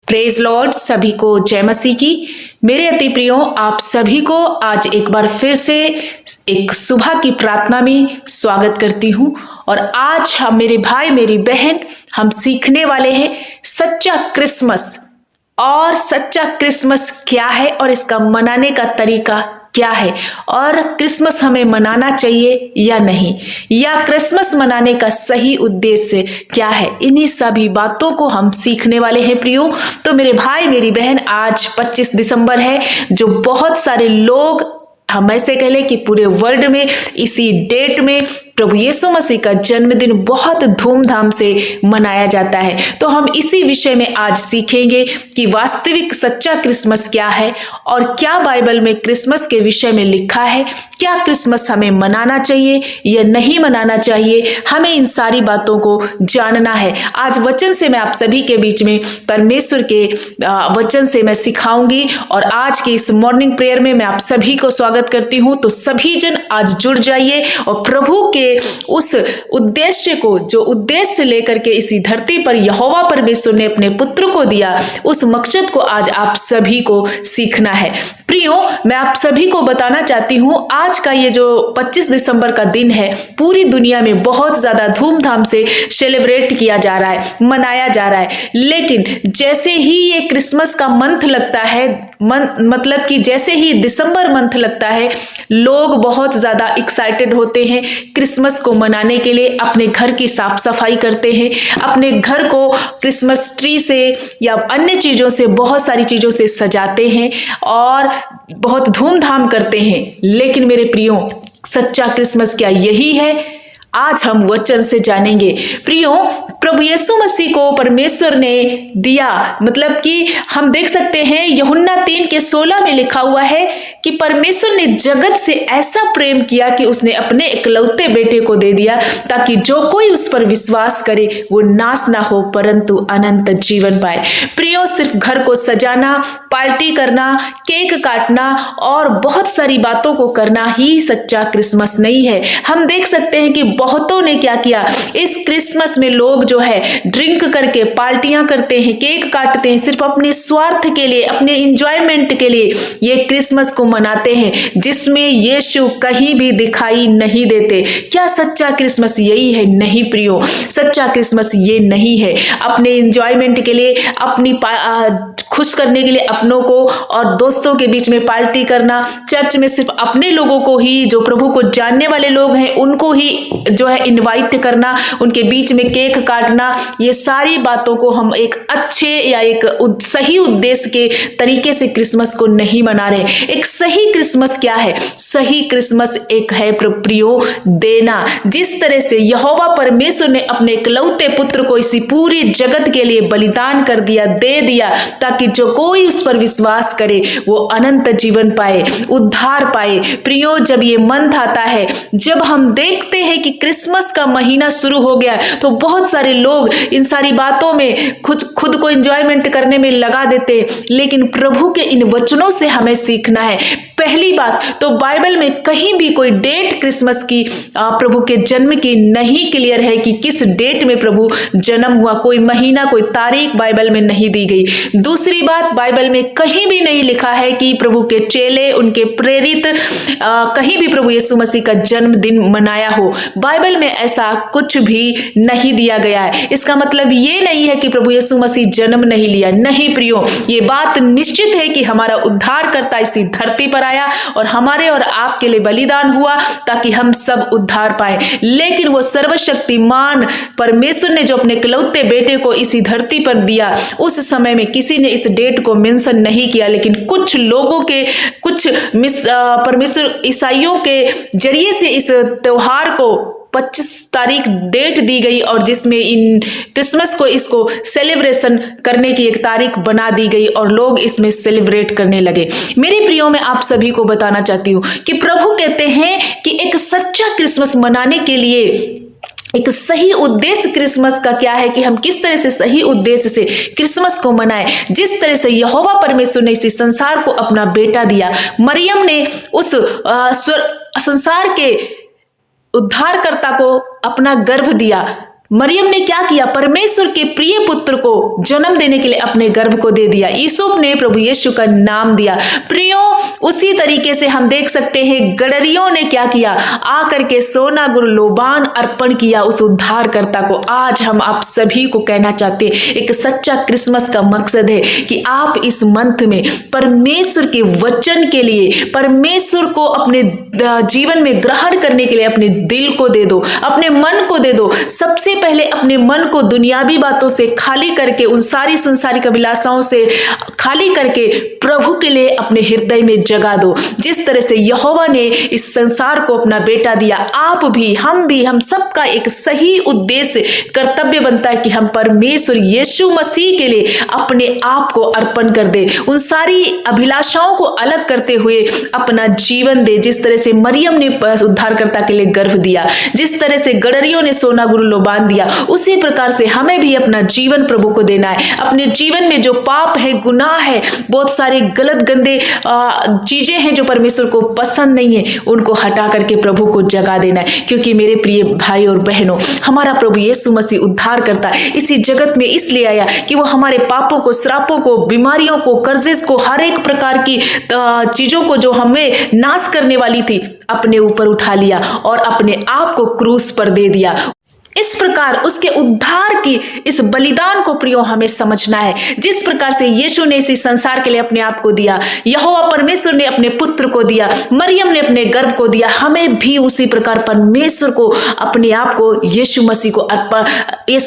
Praise Lord. सभी को जय मसीह की। मेरे अति प्रियों, आप सभी को आज एक बार फिर से एक सुबह की प्रार्थना में स्वागत करती हूँ। और आज हम मेरे भाई मेरी बहन हम सीखने वाले हैं सच्चा क्रिसमस। और सच्चा क्रिसमस क्या है और इसका मनाने का तरीका क्या है, और क्रिसमस हमें मनाना चाहिए या नहीं, या क्रिसमस मनाने का सही उद्देश्य क्या है। इन्हीं सभी बातों को हम सीखने वाले हैं प्रियो। तो मेरे भाई मेरी बहन, आज 25 दिसंबर है, जो बहुत सारे लोग, हम ऐसे कह लें कि पूरे वर्ल्ड में इसी डेट में प्रभु यीशु मसीह का जन्मदिन बहुत धूमधाम से मनाया जाता है। तो हम इसी विषय में आज सीखेंगे कि वास्तविक सच्चा क्रिसमस क्या है और क्या बाइबल में क्रिसमस के विषय में लिखा है। क्या क्रिसमस हमें मनाना चाहिए या नहीं मनाना चाहिए, हमें इन सारी बातों को जानना है। आज वचन से मैं आप सभी के बीच में परमेश्वर के वचन से मैं सिखाऊंगी। और आज की इस मॉर्निंग प्रेयर में मैं आप सभी को स्वागत करती हूँ। तो सभी जन आज जुड़ जाइए और प्रभु के उस उद्देश्य को, जो उद्देश्य लेकर के इसी धरती पर यहोवा परमेश्वर ने अपने पुत्र को दिया, उस मकसद को आज आप सभी को सीखना है। प्रियो, मैं आप सभी को बताना चाहती हूँ, आज का ये जो 25 दिसंबर का दिन है, पूरी दुनिया में बहुत ज्यादा धूमधाम से सेलिब्रेट किया जा रहा है, मनाया जा रहा है। लेकिन जैसे ही ये क्रिसमस का मंथ लगता है, मतलब कि जैसे ही दिसंबर मंथ लगता है, लोग बहुत ज्यादा एक्साइटेड होते हैं क्रिसमस को मनाने के लिए। अपने घर की साफ सफाई करते हैं, अपने घर को क्रिसमस ट्री से या अन्य चीजों से, बहुत सारी चीजों से सजाते हैं और बहुत धूमधाम करते हैं। लेकिन मेरे प्रियो, सच्चा क्रिसमस क्या यही है? आज हम वचन से जानेंगे। प्रियो, प्रभु यीशु मसीह को परमेश्वर ने दिया, मतलब कि हम देख सकते हैं यूहन्ना 3:16 में लिखा हुआ है कि परमेश्वर ने जगत से ऐसा प्रेम किया कि उसने अपने इकलौते बेटे को दे दिया, ताकि जो कोई उस पर विश्वास करे वो नाश ना हो परंतु अनंत जीवन पाए। प्रियो, सिर्फ घर को सजाना, पार्टी करना, केक काटना और बहुत सारी बातों को करना ही सच्चा क्रिसमस नहीं है। हम देख सकते हैं कि बहुतों ने क्या किया, इस क्रिसमस में लोग जो है ड्रिंक करके पार्टियां करते हैं, केक काटते हैं, सिर्फ अपने स्वार्थ के लिए, अपने एंजॉयमेंट के लिए ये क्रिसमस को मनाते हैं, जिसमें यीशु कहीं भी दिखाई नहीं देते। क्या सच्चा क्रिसमस यही है? नहीं प्रियो, सच्चा क्रिसमस ये नहीं है। अपने एंजॉयमेंट के लिए, अपनी खुश करने के लिए अपनों को और दोस्तों के बीच में पार्टी करना, चर्च में सिर्फ अपने लोगों को ही, जो प्रभु को जानने वाले लोग हैं, उनको ही जो है इनवाइट करना, उनके बीच में केक काटना, ये सारी बातों को हम एक अच्छे या एक सही उद्देश्य के तरीके से क्रिसमस को नहीं मना रहे। एक सही क्रिसमस क्या है? सही क्रिसमस एक है प्रियो, देना। जिस तरह से यहोवा परमेश्वर ने अपने इकलौते पुत्र को इसी पूरी जगत के लिए बलिदान कर दिया, दे दिया, ताकि जो कोई उस पर विश्वास करे वो अनंत जीवन पाए, उद्धार पाए। प्रियो, जब ये मंथ आता है, जब हम देखते हैं कि क्रिसमस का महीना शुरू हो गया, तो बहुत सारे लोग इन सारी बातों में खुद को एंजॉयमेंट करने में लगा देते। लेकिन प्रभु के इन वचनों से हमें सीखना है। पहली बात तो बाइबल में कहीं भी कोई डेट क्रिसमस की, प्रभु के जन्म की नहीं क्लियर है कि किस डेट में प्रभु जन्म हुआ। कोई महीना, कोई तारीख बाइबल में नहीं दी गई। दूसरी बात, बाइबल में कहीं भी नहीं लिखा है कि प्रभु के चेले, उनके प्रेरित कहीं भी प्रभु यीशु मसीह का जन्मदिन मनाया हो। बाइबल में ऐसा कुछ भी नहीं दिया गया है। इसका मतलब ये नहीं है कि प्रभु यीशु मसीह जन्म नहीं लिया। नहीं प्रियो, ये बात निश्चित है कि हमारा उद्धारकर्ता इसी धरती पर आया और हमारे और आपके लिए बलिदान हुआ, ताकि हम सब उद्धार पाए। लेकिन वो सर्वशक्तिमान परमेश्वर ने जो अपने इकलौते बेटे को इसी धरती पर दिया, उस समय में किसी ने इस डेट को मेंशन नहीं किया। लेकिन कुछ लोगों के, कुछ परमेश्वर ईसाइयों के जरिए से इस त्योहार को 25 तारीख डेट दी गई, और जिसमें इन क्रिसमस को, इसको सेलिब्रेशन करने की एक तारीख बना दी गई और लोग इसमें सेलिब्रेट करने लगे। मेरे प्रियो, मैं आप सभी को बताना चाहती हूँ कि प्रभु कहते हैं कि एक सच्चा क्रिसमस मनाने के लिए एक सही उद्देश्य क्रिसमस का क्या है, कि हम किस तरह से सही उद्देश्य से क्रिसमस को मनाएं। जिस तरह से यहोवा परमेश्वर ने इस संसार को अपना बेटा दिया, मरियम ने उस संसार के उद्धारकर्ता को अपना गर्भ दिया, मरियम ने क्या किया? परमेश्वर के प्रिय पुत्र को जन्म देने के लिए अपने गर्भ को दे दिया। यूसुफ ने प्रभु यीशु का नाम दिया। प्रियो, उसी तरीके से हम देख सकते हैं गडरियों ने क्या किया? आकर के सोना गुरु लोबान अर्पण किया उस उद्धारकर्ता को। आज हम आप सभी को कहना चाहते हैं, एक सच्चा क्रिसमस का मकसद है कि आप इस मंथ में परमेश्वर के वचन के लिए, परमेश्वर को अपने जीवन में ग्रहण करने के लिए अपने दिल को दे दो, अपने मन को दे दो। सबसे पहले अपने मन को दुनियावी बातों से खाली करके, उन सारी संसारिक अभिलाषाओं से खाली करके प्रभु के लिए अपने हृदय में जगा दो। जिस तरह से यहोवा ने इस संसार को अपना बेटा दिया, आप भी, हम सबका एक सही उद्देश्य, कर्तव्य बनता है कि हम परमेश्वर यीशु मसीह के लिए अपने आप को अर्पण कर दे, उन सारी अभिलाषाओं को अलग करते हुए अपना जीवन दे। जिस तरह से मरियम ने उद्धारकर्ता के लिए गर्भ दिया, जिस तरह से गडरियों ने सोना गुरु लोबान दिया, उसी प्रकार से हमें भी अपना जीवन प्रभु को देना है। अपने जीवन में जो पाप है, गुनाह है, बहुत सारे गलत गंदे चीजें हैं जो परमेश्वर को पसंद नहीं है, उनको हटा करके प्रभु को जगा देना है। क्योंकि मेरे प्रिय भाई और बहनों, हमारा प्रभु यीशु मसीह उद्धार करता है इसी जगत में इसलिए आया कि वो हमारे पापों को, श्रापों को, बीमारियों को, कर्जेस को, हर एक प्रकार की चीजों को जो हमें नाश करने वाली थी, अपने ऊपर उठा लिया और अपने आप को क्रूस पर दे दिया। इस प्रकार उसके उद्धार की इस बलिदान को प्रियो हमें समझना है। जिस प्रकार से यीशु ने इस संसार के लिए अपने आप को दिया, यहोवा परमेश्वर ने अपने पुत्र को दिया, मरियम ने अपने गर्भ को दिया, हमें भी उसी प्रकार परमेश्वर को, अपने आप को यीशु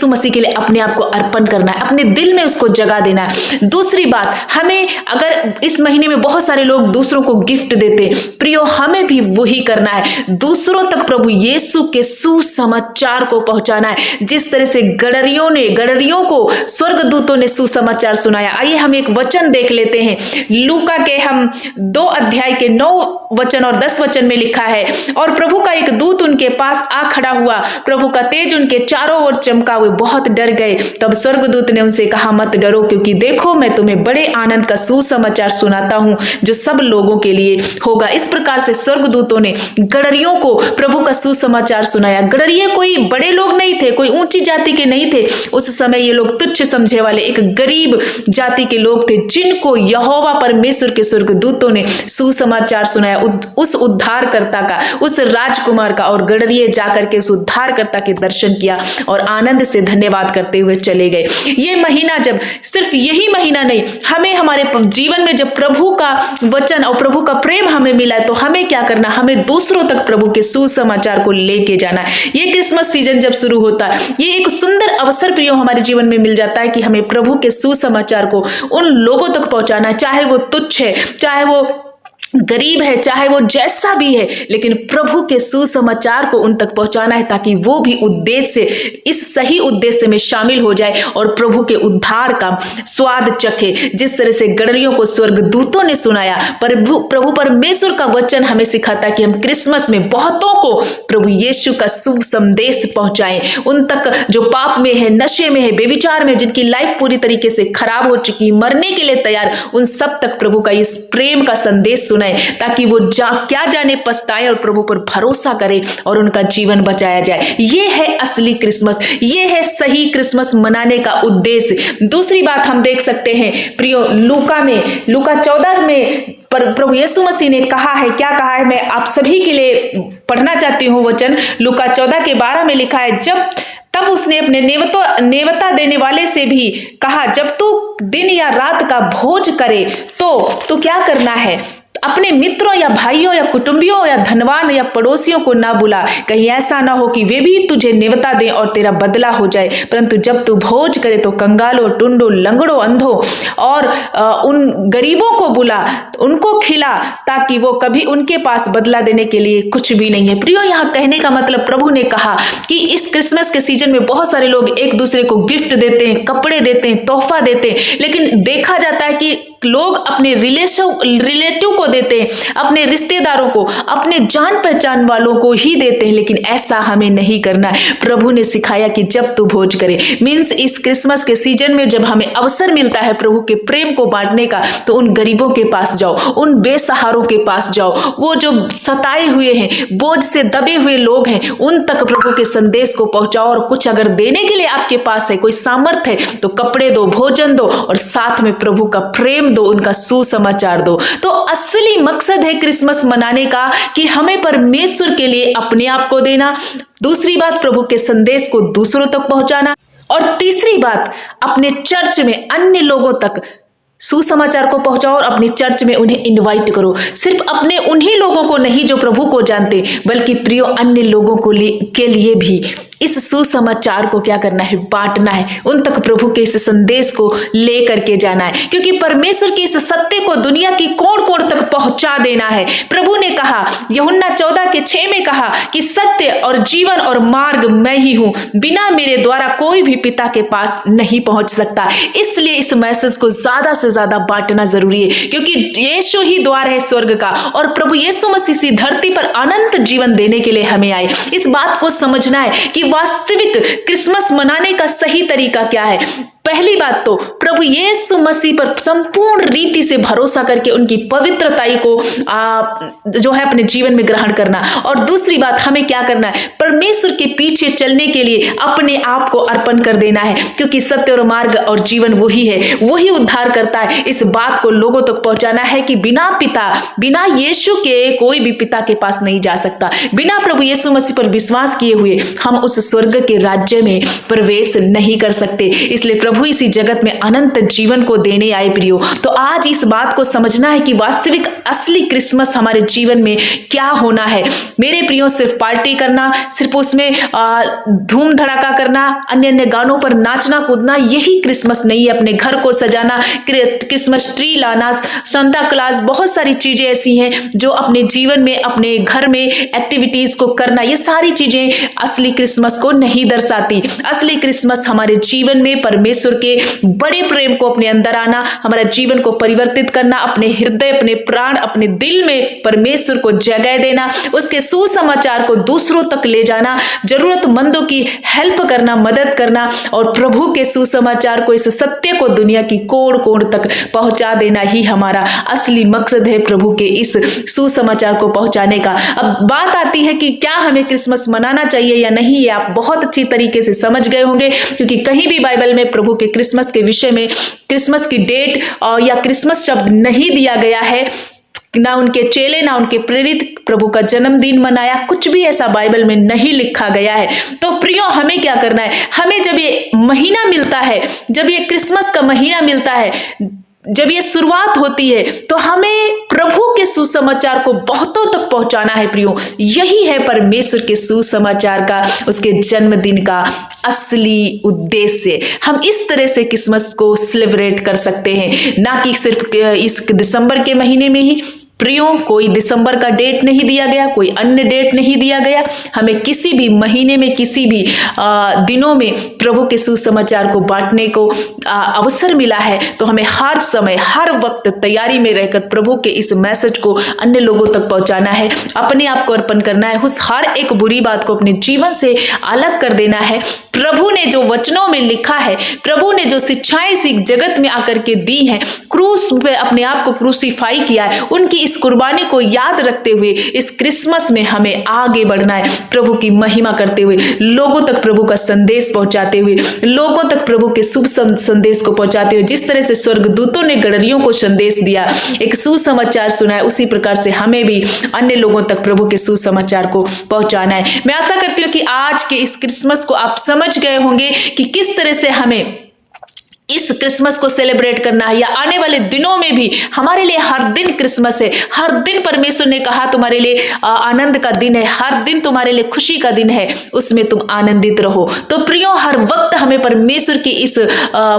मसीह के लिए अपने आप को अर्पण करना है, अपने दिल में उसको जगा देना है। दूसरी बात, हमें अगर इस महीने में बहुत सारे लोग दूसरों को गिफ्ट देते, प्रियो हमें भी वही करना है, दूसरों तक प्रभु यीशु के सुसमाचार को पहुंचाना है। जिस तरह से गडरियों को स्वर्गदूतों ने सुसमाचार सुनाया। आइए हम एक वचन देख लेते हैं। लूका के हम 2 अध्याय के 9 वचन और 10 वचन में लिखा है, और प्रभु का एक दूत उनके पास आ खड़ा हुआ, प्रभु का तेज उनके चारों ओर चमका, वे बहुत डर गए। तब स्वर्गदूत ने उनसे कहा, मत डरो, क्योंकि देखो मैं तुम्हें बड़े आनंद का सुसमाचार सुनाता हूं जो सब लोगों के लिए होगा। इस प्रकार से स्वर्गदूतों ने गडरियों को प्रभु का सुसमाचार सुनाया। गडरिये कोई बड़े लोग नहीं थे, कोई ऊंची जाति के नहीं थे। उस समय ये लोग तुच्छ समझे वाले एक गरीब जाति के लोग थे, जिनको यहोवा परमेश्वर के स्वर्गदूतों ने सुसमाचार सुनाया उस उद्धारकर्ता का, उस राजकुमार का। और गडरिये जाकर के उस उद्धारकर्ता के दर्शन किया और आनंद से धन्यवाद करते हुए चले गए। ये महीना, जब सिर्फ यही महीना नहीं, हमें हमारे जीवन में जब प्रभु का वचन और प्रभु का प्रेम हमें मिला है, तो हमें क्या करना, हमें दूसरों तक प्रभु के सुसमाचार को लेके जाना है। ये क्रिसमस सीजन जब शुरू होता है, ये एक सुंदर अवसर प्रियो हमारे जीवन में मिल जाता है कि हमें प्रभु के सुसमाचार को उन लोगों तक पहुंचाना है, चाहे वो तुच्छ है, चाहे वो गरीब है, चाहे वो जैसा भी है, लेकिन प्रभु के सुसमाचार को उन तक पहुंचाना है, ताकि वो भी उद्देश्य, इस सही उद्देश्य में शामिल हो जाए और प्रभु के उद्धार का स्वाद चखे। जिस तरह से गडरियों को स्वर्गदूतों ने सुनाया, प्रभु परमेश्वर का वचन हमें सिखाता है कि हम क्रिसमस में बहुतों को प्रभु यीशु का शुभ संदेश पहुंचाएं, उन तक जो पाप में है, नशे में है, बेविचार में, जिनकी लाइफ पूरी तरीके से खराब हो चुकी, मरने के लिए तैयार, उन सब तक प्रभु का इस प्रेम का संदेश सुनाए, ताकि वो क्या जाने पछताए और प्रभु पर भरोसा करे और उनका जीवन बचाया जाए। ये है असली क्रिसमस, ये है सही क्रिसमस मनाने का उद्देश्य। दूसरी बात हम देख सकते हैं प्रियो, लूका 14 में प्रभु यीशु मसीह ने कहा है, क्या कहा है, मैं आप सभी के लिए पढ़ना चाहती हूँ वचन। लूका 14 के 12 में लिखा है, तब उसने अपने नेवता देने वाले से भी कहा, जब तू दिन या रात का भोज करे तो क्या करना है, अपने मित्रों या भाइयों या कुटुंबियों या धनवान या पड़ोसियों को ना बुला, कहीं ऐसा ना हो कि वे भी तुझे नेवता दें और तेरा बदला हो जाए। परंतु जब तू भोज करे तो कंगालों, टुंडों, लंगड़ों, अंधों और उन गरीबों को बुला, उनको खिला, ताकि वो कभी उनके पास बदला देने के लिए कुछ भी नहीं है। प्रियो, यहाँ कहने का मतलब, प्रभु ने कहा कि इस क्रिसमस के सीजन में बहुत सारे लोग एक दूसरे को गिफ्ट देते हैं, कपड़े देते हैं, तोहफा देते हैं, लेकिन देखा जाता है कि लोग अपने रिलेटिव को देते हैं, अपने रिश्तेदारों को, अपने जान पहचान वालों को ही देते हैं, लेकिन ऐसा हमें नहीं करना है। प्रभु ने सिखाया कि जब तू भोज करे, मीन्स इस क्रिसमस के सीजन में जब हमें अवसर मिलता है प्रभु के प्रेम को बांटने का, तो उन गरीबों के पास जाओ, उन बेसहारों के पास जाओ, वो जो सताए हुए हैं, बोझ से दबे हुए लोग हैं, उन तक प्रभु के संदेश को पहुंचाओ। और कुछ अगर देने के लिए आपके पास है, कोई सामर्थ्य है, तो कपड़े दो, भोजन दो और साथ में प्रभु का प्रेम दो, उनका सुसमाचार दो। तो असली मकसद है क्रिसमस मनाने का कि हमें परमेश्वर के लिए अपने आप को देना, दूसरी बात प्रभु के संदेश को दूसरों तक पहुंचाना, और तीसरी बात अपने चर्च में अन्य लोगों तक सुसमाचार को पहुंचाओ और अपने चर्च में उन्हें इनवाइट करो। सिर्फ अपने उन्हीं लोगों को नहीं जो प्रभु को जानते, बल्कि प्रियो अन्य लोगों के लिए भी इस सुसमाचार को क्या करना है, बांटना है, उन तक प्रभु के इस संदेश को ले करके जाना है, क्योंकि परमेश्वर के इस सत्य को दुनिया की कोण कोण तक पहुंचा देना है। प्रभु ने कहा, यूहन्ना 14:6 में कहा कि सत्य और जीवन और मार्ग मैं ही हूं, बिना मेरे द्वारा कोई भी पिता के पास नहीं पहुंच सकता। इसलिए इस मैसेज को ज्यादा से ज्यादा बांटना जरूरी है, क्योंकि यीशु ही द्वार है स्वर्ग का, और प्रभु यीशु मसीह इस धरती पर अनंत जीवन देने के लिए हमें आए। इस बात को समझना है कि वास्तविक क्रिसमस मनाने का सही तरीका क्या है। पहली बात तो प्रभु यीशु मसीह पर संपूर्ण रीति से भरोसा करके उनकी पवित्रताई को जो है अपने जीवन में ग्रहण करना, और दूसरी बात हमें क्या करना है, परमेश्वर के पीछे चलने के लिए अपने आप को अर्पण कर देना है, क्योंकि सत्य और मार्ग और जीवन वही है, वही उद्धार करता है। इस बात को लोगों तक पहुंचाना है कि बिना यीशु के कोई भी पिता के पास नहीं जा सकता। बिना प्रभु यीशु मसीह पर विश्वास किए हुए हम उस स्वर्ग के राज्य में प्रवेश नहीं कर सकते। इसलिए प्रभु इसी जगत में अनंत जीवन को देने आए प्रियो। तो आज इस बात को समझना है कि वास्तविक असली क्रिसमस हमारे जीवन में क्या होना है। मेरे प्रियो, सिर्फ पार्टी करना, सिर्फ उसमें धूम धड़ाका करना, अन्य अन्य गानों पर नाचना कूदना, यही क्रिसमस नहीं है। अपने घर को सजाना, क्रिसमस ट्री लाना, सांता क्लॉज, बहुत सारी चीजें ऐसी हैं जो अपने जीवन में, अपने घर में एक्टिविटीज को करना, ये सारी चीजें असली क्रिसमस को नहीं दर्शाती। असली क्रिसमस हमारे जीवन में परमेश्वर के बड़े प्रेम को अपने अंदर आना, हमारा जीवन को परिवर्तित करना, अपने हृदय, अपने प्राण, अपने दिल में परमेश्वर को जगह देना, उसके सुसमाचार को दूसरों तक ले जाना, जरूरतमंदों की हेल्प करना, मदद करना, और प्रभु के सुसमाचार को, इस सत्य को दुनिया की कोण कोण तक पहुंचा देना ही हमारा असली मकसद है प्रभु के इस सुसमाचार को पहुंचाने का। अब बात आती है कि क्या हमें क्रिसमस मनाना चाहिए या नहीं, ये आप बहुत अच्छी तरीके से समझ गए होंगे, क्योंकि कहीं भी बाइबल में प्रभु के क्रिसमस के विषय में क्रिसमस की डेट या क्रिसमस शब्द नहीं दिया गया है। ना उनके चेले, ना उनके प्रेरित प्रभु का जन्मदिन मनाया, कुछ भी ऐसा बाइबल में नहीं लिखा गया है। तो प्रियो, हमें क्या करना है, हमें जब ये महीना मिलता है, जब ये क्रिसमस का महीना मिलता है, जब ये शुरुआत होती है, तो हमें प्रभु के सुसमाचार को बहुतों तक पहुंचाना है प्रियो। यही है परमेश्वर के सुसमाचार का, उसके जन्मदिन का असली उद्देश्य। हम इस तरह से क्रिसमस को सेलिब्रेट कर सकते हैं, ना कि सिर्फ इस दिसंबर के महीने में ही। प्रियो, कोई दिसंबर का डेट नहीं दिया गया, कोई अन्य डेट नहीं दिया गया। हमें किसी भी महीने में, किसी भी दिनों में प्रभु के सुसमाचार को बांटने को अवसर मिला है, तो हमें हर समय, हर वक्त तैयारी में रहकर प्रभु के इस मैसेज को अन्य लोगों तक पहुंचाना है, अपने आप को अर्पण करना है, उस हर एक बुरी बात को अपने जीवन से अलग कर देना है। प्रभु ने जो वचनों में लिखा है, प्रभु ने जो शिक्षाएं इस जगत में आकर के दी हैं, क्रूस पे अपने आप को क्रूसीफाई किया है, उनकी इस कुर्बानी को याद रखते हुए इस क्रिसमस में हमें आगे बढ़ना है, प्रभु की महिमा करते हुए, लोगों तक प्रभु का संदेश पहुंचाते हुए, लोगों तक प्रभु के शुभ संदेश को पहुंचाते हुए। जिस तरह से स्वर्गदूतों ने गडरियों को संदेश दिया, एक सुसमाचार सुनाया, उसी प्रकार से हमें भी अन्य लोगों तक प्रभु के सुसमाचार को पहुंचाना है। मैं आशा करती हूँ कि आज के इस क्रिसमस को आप समझ गए होंगे कि किस तरह से हमें इस क्रिसमस को सेलिब्रेट करना है, या आने वाले दिनों में भी हमारे लिए हर दिन क्रिसमस है। हर दिन परमेश्वर ने कहा तुम्हारे लिए आनंद का दिन है, हर दिन तुम्हारे लिए खुशी का दिन है, उसमें तुम आनंदित रहो। तो प्रियो, हर वक्त हमें परमेश्वर की इस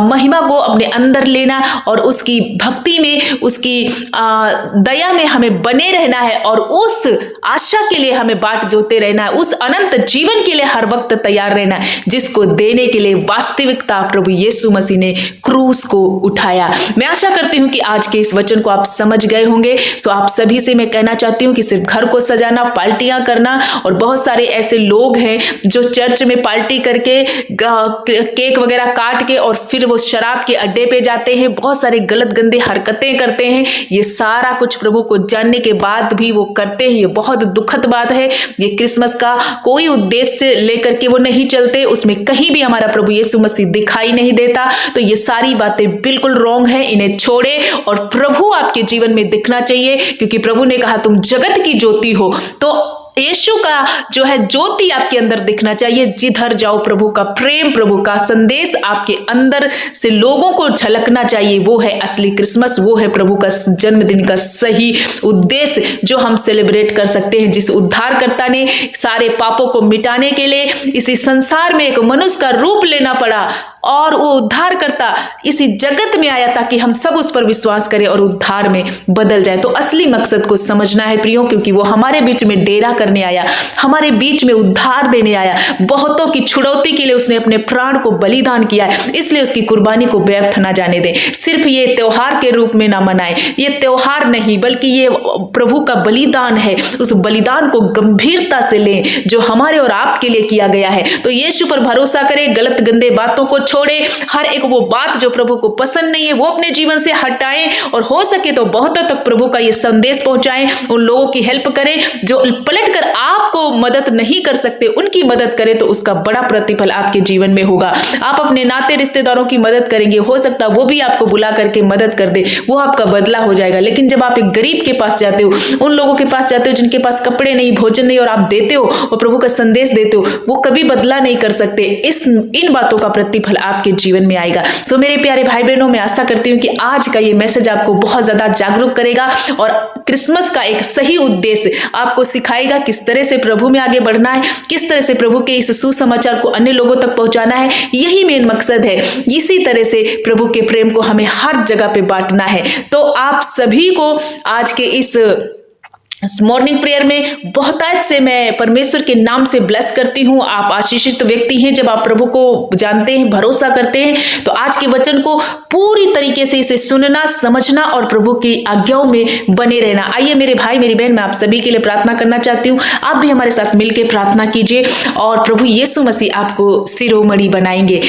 महिमा को अपने अंदर लेना और उसकी भक्ति में, उसकी दया में हमें बने रहना है, और उस आशा के लिए हमें बाट जोते रहना है, उस अनंत जीवन के लिए हर वक्त तैयार रहना है, जिसको देने के लिए वास्तविकता प्रभु यीशु मसीह ने क्रूस को उठाया। मैं आशा करती हूँ कि आज के इस वचन को आप समझ गए होंगे। सो आप सभी से मैं कहना चाहती हूँ कि सिर्फ घर को सजाना, पार्टियां करना, और बहुत सारे ऐसे लोग हैं जो चर्च में पार्टी करके केक वगैरह काट के और फिर वो शराब के अड्डे पे जाते हैं, बहुत सारे गलत गंदे हरकतें करते हैं। ये सारा कुछ प्रभु को जानने के बाद भी वो करते हैं। ये बहुत दुखद बात है। ये क्रिसमस का कोई उद्देश्य लेकर के वो नहीं चलते, उसमें कहीं भी हमारा प्रभु यीशु मसीह दिखाई नहीं देता। तो ये सारी बातें बिल्कुल रॉन्ग है, इन्हें छोड़े और प्रभु आपके जीवन में दिखना चाहिए, क्योंकि प्रभु ने कहा तुम जगत की ज्योति हो। तो यीशु का जो है ज्योति आपके अंदर दिखना चाहिए। जिधर जाओ प्रभु का प्रेम, प्रभु का संदेश आपके अंदर से लोगों को झलकना चाहिए। वो है असली क्रिसमस, वो है प्रभु का जन्मदिन का सही उद्देश्य जो हम सेलिब्रेट कर सकते हैं। जिस उद्धारकर्ता ने सारे पापों को मिटाने के लिए इसी संसार में एक मनुष्य का रूप लेना पड़ा, और वो उद्धारकर्ता इसी जगत में आया ताकि हम सब उस पर विश्वास करें और उद्धार में बदल जाए। तो असली मकसद को समझना है प्रियो, क्योंकि वो हमारे बीच में डेरा करने आया, हमारे बीच में उद्धार देने आया। बहुतों की छुड़ौती के लिए उसने अपने प्राण को बलिदान किया है, इसलिए उसकी कुर्बानी को व्यर्थ ना जाने दें। सिर्फ ये त्योहार के रूप में ना मनाएं, ये त्योहार नहीं बल्कि ये प्रभु का बलिदान है। उस बलिदान को गंभीरता से लें जो हमारे और आपके लिए किया गया है। तो यीशु पर भरोसा करें, गलत गंदे बातों को छोड़े, हर एक वो बात जो प्रभु को पसंद नहीं है वो अपने जीवन से हटाएं, और हो सके तो बहुतों तक प्रभु का ये संदेश पहुंचाएं। उन लोगों की हेल्प करें जो पलटकर आपको मदद नहीं कर सकते, उनकी मदद करें, तो उसका बड़ा प्रतिफल आपके जीवन में होगा। आप अपने नाते रिश्तेदारों की मदद करेंगे, हो सकता है वो भी आपको बुला करके मदद कर दे, वो आपका बदला हो जाएगा। लेकिन जब आप एक गरीब के पास जाते हो, उन लोगों के पास जाते हो जिनके पास कपड़े नहीं, भोजन नहीं, और आप देते हो और प्रभु का संदेश देते हो, वो कभी बदला नहीं कर सकते। इन बातों का प्रतिफल आपके जीवन में आएगा। सो मेरे प्यारे भाई बहनों, मैं आशा करती हूँ कि आज का ये मैसेज आपको बहुत ज्यादा जागरूक करेगा और क्रिसमस का एक सही उद्देश्य आपको सिखाएगा, किस तरह से प्रभु में आगे बढ़ना है, किस तरह से प्रभु के इस सुसमाचार को अन्य लोगों तक पहुंचाना है। यही मेन मकसद है। इसी तरह से प्रभु के प्रेम को हमें हर जगह पे बांटना है। तो आप सभी को आज के इस मॉर्निंग प्रेयर में बहुतायत से मैं परमेश्वर के नाम से ब्लेस करती हूँ। आप आशीषित व्यक्ति हैं जब आप प्रभु को जानते हैं, भरोसा करते हैं। तो आज के वचन को पूरी तरीके से इसे सुनना, समझना और प्रभु की आज्ञाओं में बने रहना। आइए मेरे भाई, मेरी बहन, मैं आप सभी के लिए प्रार्थना करना चाहती हूँ। आप भी हमारे साथ मिलकर प्रार्थना कीजिए और प्रभु यीशु मसीह आपको शिरोमणि बनाएंगे।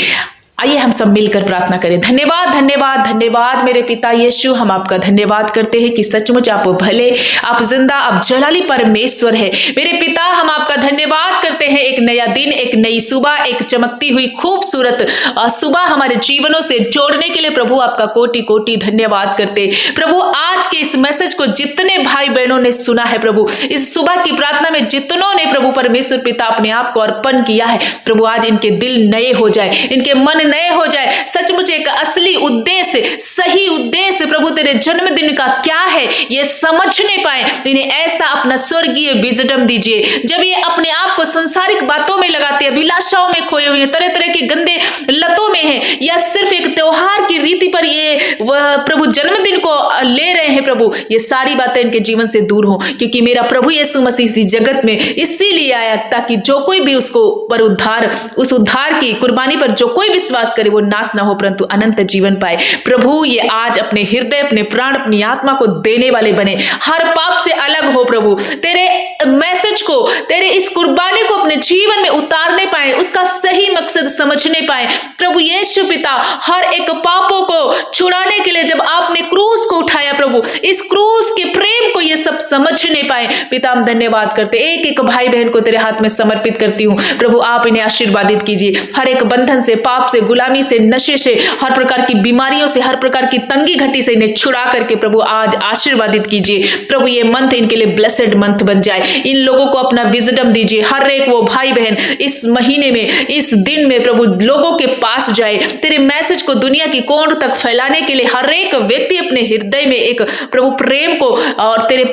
आइए हम सब मिलकर प्रार्थना करें। धन्यवाद धन्यवाद धन्यवाद मेरे पिता यीशु, हम आपका धन्यवाद करते हैं कि सचमुच आप भले, आप जिंदा, आप जलाली परमेश्वर है। मेरे पिता, हम आपका धन्यवाद करते हैं। एक नया दिन, एक नई सुबह, एक चमकती हुई खूबसूरत सुबह हमारे जीवनों से जोड़ने के लिए प्रभु आपका कोटि कोटि धन्यवाद करते। प्रभु आज के इस मैसेज को जितने भाई बहनों ने सुना है प्रभु, इस सुबह की प्रार्थना में जितनों ने प्रभु परमेश्वर पिता अपने आप को अर्पण किया है, प्रभु आज इनके दिल नए हो जाए, इनके मन नए हो जाए। सचमुच एक असली उद्देश्य, सही उद्देश्य प्रभु तेरे जन्मदिन का क्या है ये समझने पाए। इन्हें ऐसा अपना स्वर्गीय विजडम दीजिए। जब ये अपने आप को संसारिक बातों में लगाते हैं, अभिलाषाओं में खोए हुए हैं, तरह तरह के गंदे लतों में हैं, या सिर्फ एक त्योहार की रीति पर ये प्रभु जन्मदिन को ले रहे हैं, प्रभु ये सारी बातें इनके जीवन से दूर हो, क्योंकि मेरा प्रभु यीशु मसीह इस जगत में इसीलिए आया ताकि जो कोई भी उसको पर उद्धार, उस उद्धार की कुर्बानी पर जो कोई विश्वास करे वो नाश ना हो परंतु अनंत जीवन पाए। प्रभु ये आज अपने हृदय, अपने प्राण, अपनी आत्मा को देने वाले बने, हर पाप से अलग हो प्रभु, तेरे मैसेज को, तेरे इस कुर्बानी को अपने जीवन में उतारने पाए, उसका सही मकसद समझने पाए। प्रभु यीशु पिता, हर एक पापों को छुड़ाने के लिए जब आपने क्रूस को उठाया प्रभु, इस क्रूस के प्रेम को ये सब समझने पाए। पिता हम धन्यवाद करते, एक एक भाई बहन को तेरे हाथ में समर्पित करती हूँ प्रभु, आप इन्हें आशीर्वादित कीजिए। हर एक बंधन से, पाप से, गुलामी से, नशे से, हर प्रकार की बीमारियों से, हर प्रकार की तंगी घटी से इन्हें छुड़ा करके प्रभु आज आशीर्वादित कीजिए। प्रभु ये मंथ इनके लिए ब्लेसेड मंथ बन जाए। इन लोगों को अपना विजडम दीजिए। हर एक वो भाई बहन इस महीने में, इस दिन में प्रभु लोगों के पास जाए, तेरे मैसेज को दुनिया की कोण तक फैलाने के लिए हर एक व्यक्ति अपने हृदय में एक प्रभु प्रेम को और तेरे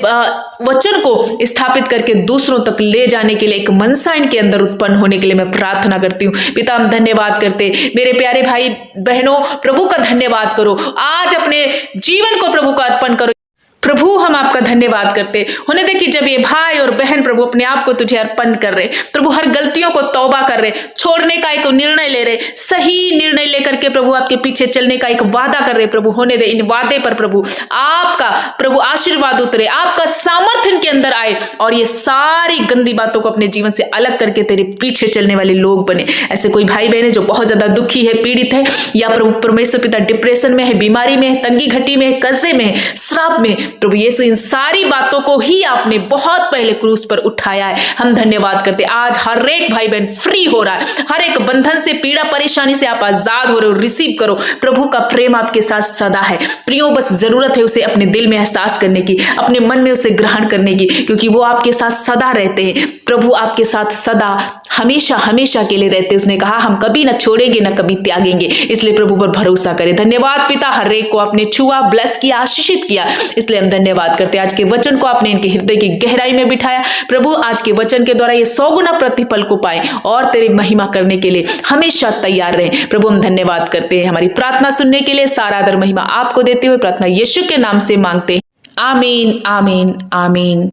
वचन को स्थापित करके दूसरों तक ले जाने के लिए एक मनसा इनके अंदर उत्पन्न होने के लिए मैं प्रार्थना करती हूँ। पिता हम धन्यवाद करते, मेरे प्यारे भाई बहनों प्रभु का धन्यवाद करो। आज अपने जीवन को प्रभु को अर्पण करो। प्रभु हम आपका धन्यवाद करते। होने दे कि जब ये भाई और बहन प्रभु अपने आप को तुझे अर्पण कर रहे, प्रभु हर गलतियों को तौबा कर रहे, छोड़ने का एक निर्णय ले रहे, सही निर्णय लेकर के प्रभु आपके पीछे चलने का एक वादा कर रहे, प्रभु होने दे इन वादे पर प्रभु आपका प्रभु आशीर्वाद उतरे, आपका सामर्थ्य इनके अंदर आए और ये सारी गंदी बातों को अपने जीवन से अलग करके तेरे पीछे चलने वाले लोग बने। ऐसे कोई भाई बहन है जो बहुत ज्यादा दुखी है, पीड़ित है, या प्रभु परमेश्वर पिता डिप्रेशन में है, बीमारी में है, तंगी घटी में है, कर्जे में है, श्राप में, प्रभु यीशु इन सारी बातों को ही आपने बहुत पहले क्रूस पर उठाया है। हम धन्यवाद करते। आज हर एक भाई बहन फ्री हो रहा है, हर एक बंधन से, पीड़ा परेशानी से आप आजाद हो रहे हो। रिसीव करो, प्रभु का प्रेम आपके साथ सदा है। प्रियो बस जरूरत है उसे अपने दिल में एहसास करने की, अपने मन में उसे ग्रहण करने की, क्योंकि वो आपके साथ सदा रहते हैं। प्रभु आपके साथ सदा हमेशा हमेशा के लिए रहते। उसने कहा हम कभी ना छोड़ेंगे ना कभी त्यागेंगे, इसलिए प्रभु पर भरोसा करें। धन्यवाद पिता, हर एक को आपने छुआ, ब्लेस किया, आशीषित किया, इसलिए हम धन्यवाद करते हैं। आज के वचन को आपने इनके हृदय की गहराई में बिठाया। प्रभु आज के वचन के द्वारा ये 100 गुना प्रतिफल को पाए और तेरी महिमा करने के लिए हमेशा तैयार रहे। प्रभु हम धन्यवाद करते हैं। हमारी प्रार्थना सुनने के लिए सारा आदर महिमा आपको देते हुए प्रार्थना यीशु के नाम से मांगते हैं। आमीन, आमीन, आमीन।